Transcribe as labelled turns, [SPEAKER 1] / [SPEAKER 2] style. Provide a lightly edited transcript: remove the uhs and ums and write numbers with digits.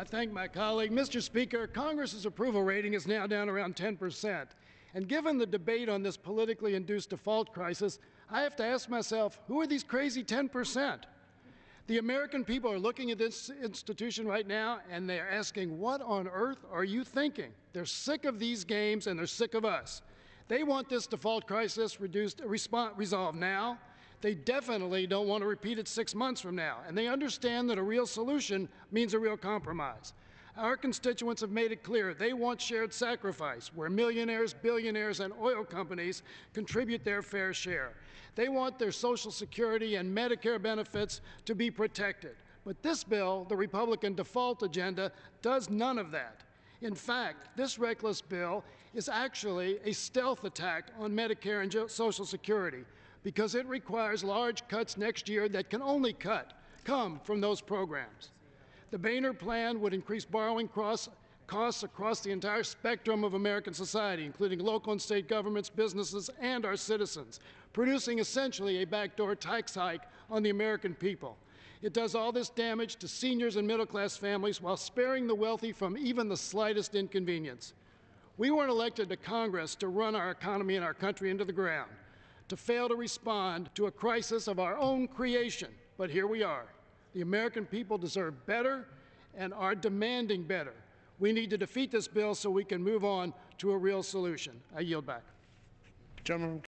[SPEAKER 1] I thank my colleague. Mr. Speaker, Congress's approval rating is now down around 10%. And given the debate on this politically induced default crisis, I have to ask myself, who are these crazy 10%? The American people are looking at this institution right now, and they're asking, what on earth are you thinking? They're sick of these games, and they're sick of us. They want this default crisis resolved now. They definitely don't want to repeat it 6 months from now, and they understand that a real solution means a real compromise. Our constituents have made it clear they want shared sacrifice, where millionaires, billionaires, and oil companies contribute their fair share. They want their Social Security and Medicare benefits to be protected. But this bill, the Republican default agenda, does none of that. In fact, this reckless bill is actually a stealth attack on Medicare and Social Security, because it requires large cuts next year that can only come from those programs. The Boehner plan would increase borrowing costs across the entire spectrum of American society, including local and state governments, businesses, and our citizens, producing essentially a backdoor tax hike on the American people. It does all this damage to seniors and middle-class families while sparing the wealthy from even the slightest inconvenience. We weren't elected to Congress to run our economy and our country into the ground, to fail to respond to a crisis of our own creation. But here we are. The American people deserve better and are demanding better. We need to defeat this bill so we can move on to a real solution. I yield back.
[SPEAKER 2] Gentleman.